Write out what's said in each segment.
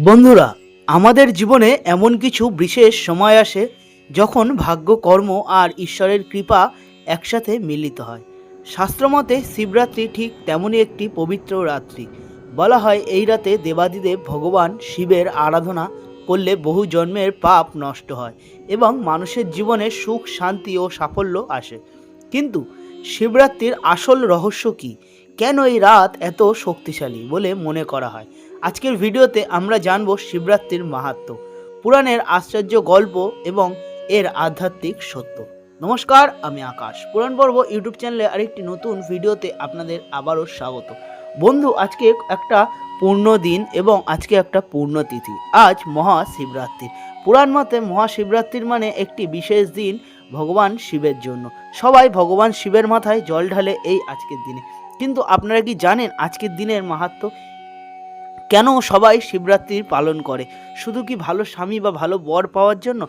বন্ধুরা, আমাদের জীবনে এমন কিছু বিশেষ সময় আসে যখন ভাগ্য, কর্ম আর ঈশ্বরের কৃপা একসাথে মিলিত হয়। শাস্ত্রমতে শিবরাত্রি ঠিক তেমনই একটি পবিত্র রাত্রি। বলা হয় এই রাতে দেবাদিদেব ভগবান শিবের আরাধনা করলে বহু জন্মের পাপ নষ্ট হয় এবং মানুষের জীবনে সুখ, শান্তি ও সাফল্য আসে। কিন্তু শিবরাত্রির আসল রহস্য কী? কেন এই রাত এত শক্তিশালী বলে মনে করা হয়? আজকের ভিডিওতে আমরা জানব শিবরাত্রির মাহাত্ম্য, পুরাণের আশ্চর্য গল্প এবং এর আধ্যাত্মিক সত্য। নমস্কার, আমি আকাশ। পুরাণ পর্ব ইউটিউব চ্যানেলে আরেকটি নতুন ভিডিওতে আপনাদের আবারও স্বাগত। বন্ধু, আজকে একটা পূর্ণ দিন এবং আজকে একটা পূর্ণ তিথি। আজ মহাশিবরাত্রি। পুরাণ মতে মহাশিবরাত্রির মানে একটি বিশেষ দিন ভগবান শিবের জন্য। সবাই ভগবান শিবের মাথায় জল ঢালে এই আজকের দিনে। কিন্তু আপনারা কি জানেন আজকের দিনের মাহাত্ম্য? কেন সবাই শিবরাত্রি পালন করে? শুধু কি ভালো স্বামী বা ভালো বর পাওয়ার জন্য,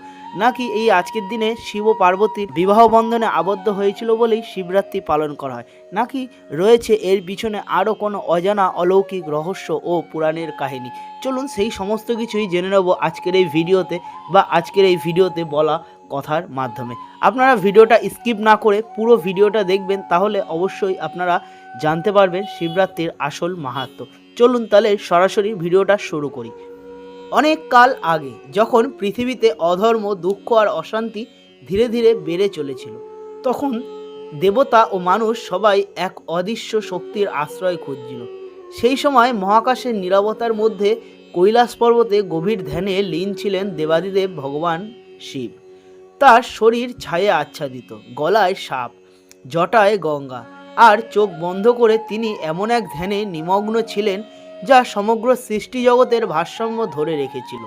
নাকি এই আজকের দিনে শিব ও পার্বতীর বিবাহ বন্ধনে আবদ্ধ হয়েছিল বলেই শিবরাত্রি পালন করা হয়, নাকি রয়েছে এর পিছনে আরও কোনো অজানা অলৌকিক রহস্য ও পুরাণের কাহিনী? চলুন সেই সমস্ত কিছুই জেনে নেব আজকের এই ভিডিওতে বলা কথার মাধ্যমে। আপনারা ভিডিওটা স্কিপ না করে পুরো ভিডিওটা দেখবেন, তাহলে অবশ্যই আপনারা জানতে পারবেন শিবরাত্রির আসল মাহাত্ম্য। চলুন তাহলে সরাসরি ভিডিওটা শুরু করি। অনেক কাল আগে, যখন পৃথিবীতে অধর্ম, দুঃখ আর অশান্তি ধীরে ধীরে বেড়ে চলেছিল, তখন দেবতা ও মানুষ সবাই এক অদৃশ্য শক্তির আশ্রয় খুঁজছিল। সেই সময় মহাকাশের নীরবতার মধ্যে কৈলাস পর্বতে গভীর ধ্যানে লীন ছিলেন দেবাদিদেব ভগবান শিব। তার শরীর ছায়ে আচ্ছাদিত, গলায় সাপ, জটায় গঙ্গা, আর চোখ বন্ধ করে তিনি এমন এক ধ্যানে নিমগ্ন ছিলেন যা সমগ্র সৃষ্টি জগতের ভারসাম্য ধরে রেখেছিল।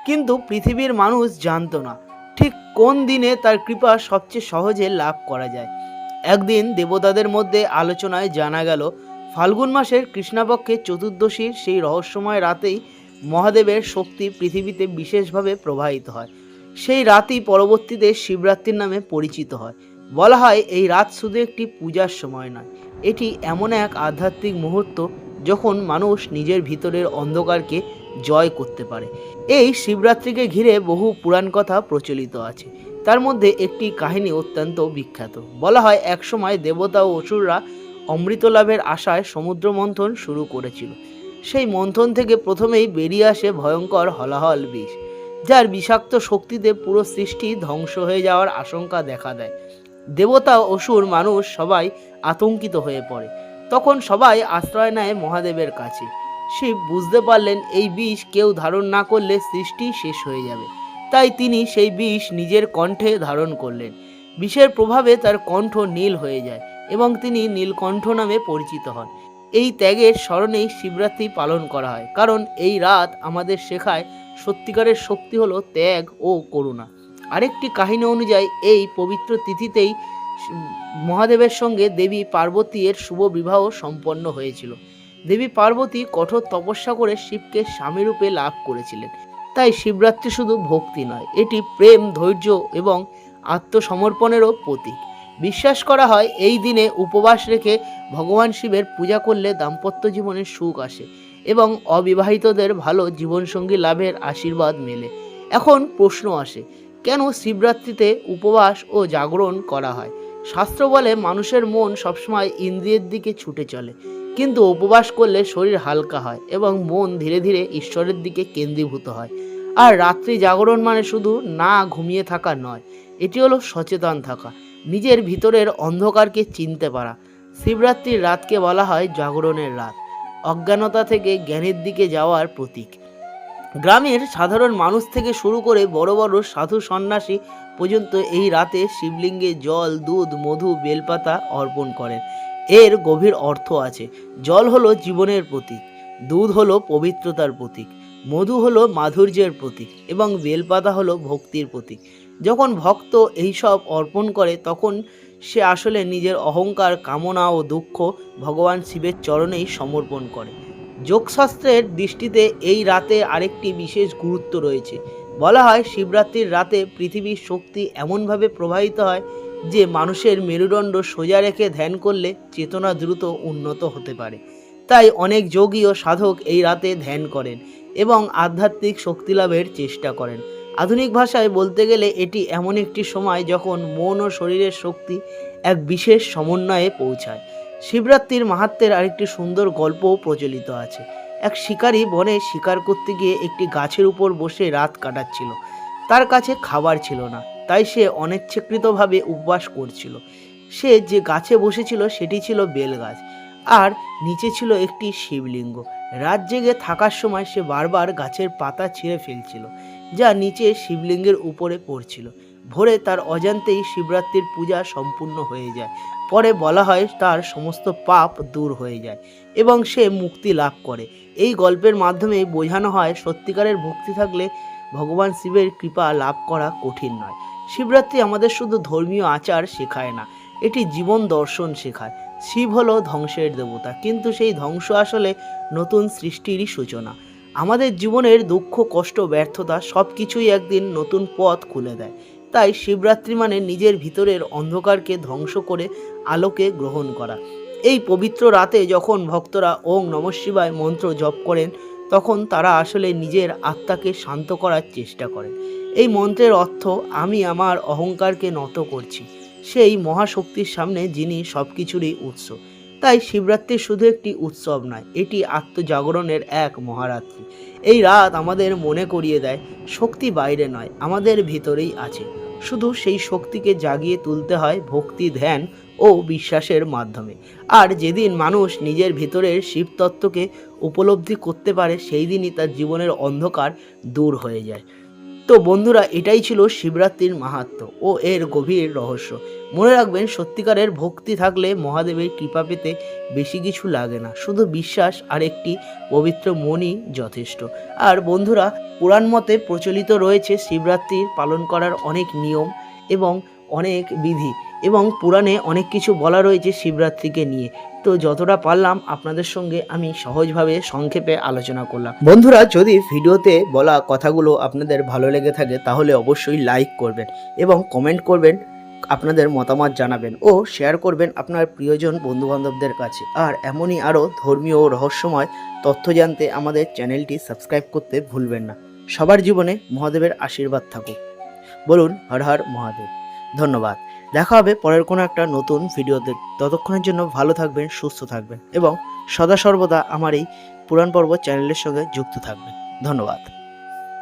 কিন্তু পৃথিবীর মানুষ জানত না ঠিক কোন দিনে তার কৃপা সবচেয়ে সহজে লাভ করা যায়। একদিন দেবতাদের মধ্যে আলোচনায় জানা গেল, ফাল্গুন মাসের কৃষ্ণপক্ষের চতুর্দশীর সেই রহস্যময় রাতেই মহাদেবের শক্তি পৃথিবীতে বিশেষভাবে প্রবাহিত হয়। সেই রাতই পরবর্তীতে শিবরাত্রির নামে পরিচিত হয়। বলা হয় এই রাত শুধু একটি পূজার সময় নয়, এটি এমন এক আধ্যাত্মিক মুহূর্ত যখন মানুষ নিজের ভিতরের অন্ধকারকে জয় করতে পারে। এই শিবরাত্রিকে ঘিরে বহু পুরাণ কথা প্রচলিত আছে। তার মধ্যে একটি কাহিনী অত্যন্ত বিখ্যাত। বলা হয় একসময় দেবতা ও অসুররা অমৃত লাভের আশায় সমুদ্র মন্থন শুরু করেছিল। সেই মন্থন থেকে প্রথমেই বেরিয়ে আসে ভয়ঙ্কর হলাহল বিষ, যার বিষাক্ত শক্তিতে পুরো সৃষ্টি ধ্বংস হয়ে যাওয়ার আশঙ্কা দেখা দেয়। দেবতা, অসুর, মানুষ সবাই আতঙ্কিত হয়ে পড়ে। তখন সবাই আশ্রয় নেয় মহাদেবের কাছে। শিব বুঝতে পারলেন এই বিষ কেউ ধারণ না করলে সৃষ্টি শেষ হয়ে যাবে। তাই তিনি সেই বিষ নিজের কণ্ঠে ধারণ করলেন। বিষের প্রভাবে তার কণ্ঠ নীল হয়ে যায় এবং তিনি নীলকণ্ঠ নামে পরিচিত হন। এই ত্যাগের স্মরণেই শিবরাত্রি পালন করা হয়, কারণ এই রাত আমাদের শেখায় সত্যিকারের শক্তি হলো ত্যাগ ও করুণা। আরেকটি কাহিনী অনুযায়ী এই পবিত্র তিথিতেই মহাদেবের সঙ্গে দেবী পার্বতী এর শুভ বিবাহ সম্পন্ন হয়েছিল। দেবী পার্বতী কঠোর তপস্যা করে শিবকে স্বামীরূপে লাভ করেছিলেন। তাই শিবরাত্রি শুধু ভক্তি নয়, এটি প্রেম, ধৈর্য এবং আত্মসমর্পণেরও প্রতীক। বিশ্বাস করা হয় এই দিনে উপবাস রেখে ভগবান শিবের পূজা করলে দাম্পত্য জীবনে সুখ আসে এবং অবিবাহিতদের ভালো জীবনসঙ্গী লাভের আশীর্বাদ মেলে। এখন প্রশ্ন আসে, কেন শিবরাত্রিতে উপবাস ও জাগরণ করা হয়? শাস্ত্র বলে মানুষের মন সবসময় ইন্দ্রিয়ের দিকে ছুটে চলে, কিন্তু উপবাস করলে শরীর হালকা হয় এবং মন ধীরে ধীরে ঈশ্বরের দিকে কেন্দ্রীভূত হয়। আর রাত্রি জাগরণ মানে শুধু না ঘুমিয়ে থাকা নয়, এটি হলো সচেতন থাকা, নিজের ভিতরের অন্ধকারকে চিনতে পারা। শিবরাত্রির রাতকে বলা হয় জাগরণের রাত, অজ্ঞানতা থেকে জ্ঞানের দিকে যাওয়ার প্রতীক। গ্রামের সাধারণ মানুষ থেকে শুরু করে বড় বড় সাধু সন্ন্যাসী পর্যন্ত এই রাতে শিবলিঙ্গে জল, দুধ, মধু, বেলপাতা অর্পণ করেন। এর গভীর অর্থ আছে। জল হলো জীবনের প্রতীক, দুধ হলো পবিত্রতার প্রতীক, মধু হলো মাধুর্যের প্রতীক এবং বেলপাতা হলো ভক্তির প্রতীক। যখন ভক্ত এইসব অর্পণ করে তখন সে আসলে নিজের অহংকার, কামনা ও দুঃখ ভগবান শিবের চরণেই সমর্পণ করে। যোগশাস্ত্রের দৃষ্টিতে এই রাতে আরেকটি বিশেষ গুরুত্ব রয়েছে। বলা হয় শিবরাত্রির রাতে পৃথিবীর শক্তি এমনভাবে প্রবাহিত হয় যে মানুষের মেরুদণ্ড সোজা রেখে ধ্যান করলে চেতনা দ্রুত উন্নত হতে পারে। তাই অনেক যোগী ও সাধক এই রাতে ধ্যান করেন এবং আধ্যাত্মিক শক্তি লাভের চেষ্টা করেন। আধুনিক ভাষায় বলতে গেলে এটি এমন একটি সময় যখন মন ও শরীরের শক্তি এক বিশেষ সমন্বয়ে পৌঁছায়। শিবরাত্রির মাহাত্ম্যের আরেকটি সুন্দর গল্পও প্রচলিত আছে। এক শিকারী বনে শিকার করতে গিয়ে একটি গাছের উপর বসে রাত কাটাচ্ছিল। তার কাছে খাবার ছিল না, তাই সে অনিচ্ছাকৃতভাবে উপবাস করছিল। সে যে গাছে বসেছিল সেটি ছিল বেল গাছ, আর নিচে ছিল একটি শিবলিঙ্গ। রাত জেগে থাকার সময় সে বারবার গাছের পাতা ছিঁড়ে ফেলছিল, যা নিচে শিবলিঙ্গের উপরে পড়ছিল। ভোরে তার অজান্তেই শিবরাত্রির পূজা সম্পূর্ণ হয়ে যায়। পরে বলা হয় তার সমস্ত পাপ দূর হয়ে যায় এবং সে মুক্তি লাভ করে। এই গল্পের মাধ্যমে বোঝানো হয় সত্যিকারের ভক্তি থাকলে ভগবান শিবের কৃপা লাভ করা কঠিন নয়। শিবরাত্রি আমাদের শুধু ধর্মীয় আচার শেখায় না, এটি জীবন দর্শন শেখায়। শিব হলো ধ্বংসের দেবতা, কিন্তু সেই ধ্বংস আসলে নতুন সৃষ্টিরই সূচনা। আমাদের জীবনের দুঃখ, কষ্ট, ব্যর্থতা সব কিছুই একদিন নতুন পথ খুলে দেয়। তাই শিবরাত্রি মানে নিজের ভিতরের অন্ধকারকে ধ্বংস করে আলোকে গ্রহণ করা। এই পবিত্র রাতে যখন ভক্তরা ওং নমঃ শিবায় মন্ত্র জপ করেন, তখন তারা আসলে নিজের আত্মাকে শান্ত করার চেষ্টা করেন। এই মন্ত্রের অর্থ, আমি আমার অহংকারকে নত করছি সেই মহাশক্তির সামনে যিনি সব কিছুরই উৎস। তাই শিবরাত্রি শুধু একটি উৎসব নয়, এটি আত্মজাগরণের এক মহারাত্রি। এই রাত আমাদের মনে করিয়ে দেয় শক্তি বাইরে নয়, আমাদের ভিতরেই আছে। শুধু সেই শক্তিকে জাগিয়ে তুলতে হয় ভক্তি, ধ্যান ও বিশ্বাসের মাধ্যমে। আর যেদিন মানুষ নিজের ভিতরের শিবতত্ত্বকে উপলব্ধি করতে পারে, সেই দিনই তার জীবনের অন্ধকার দূর হয়ে যায়। তো বন্ধুরা, এটাই ছিল শিবরাত্রির মাহাত্ম্য ও এর গভীর রহস্য। মনে রাখবেন, সত্যিকারের ভক্তি থাকলে মহাদেবের কৃপা পেতে বেশি কিছু লাগে না, শুধু বিশ্বাস আর একটি পবিত্র মনই যথেষ্ট। আর বন্ধুরা, পুরাণ মতে প্রচলিত রয়েছে শিবরাত্রির পালন করার অনেক নিয়ম এবং অনেক বিধি, এবং পুরাণে অনেক কিছু বলা রয়েছে শিবরাত্রিকে নিয়ে। তো যতটা পারলাম আপনাদের সঙ্গে আমি সহজভাবে সংক্ষেপে আলোচনা করলাম। বন্ধুরা, যদি ভিডিওতে বলা কথাগুলো আপনাদের ভালো লেগে থাকে তাহলে অবশ্যই লাইক করবেন এবং কমেন্ট করবেন, আপনাদের মতামত জানাবেন ও শেয়ার করবেন আপনার প্রিয়জন বন্ধুবান্ধবদের কাছে। আর এমনই আরও ধর্মীয় ও রহস্যময় তথ্য জানতে আমাদের চ্যানেলটি সাবস্ক্রাইব করতে ভুলবেন না। সবার জীবনে মহাদেবের আশীর্বাদ থাকুক। বলুন হর হর মহাদেব। ধন্যবাদ। দেখা হবে পরের কোনো একটা নতুন ভিডিওতে। ততক্ষণের জন্য ভালো থাকবেন, সুস্থ থাকবেন এবং সদা সর্বদা আমার এই পুরাণ পর্ব চ্যানেলের সঙ্গে যুক্ত থাকবেন। ধন্যবাদ।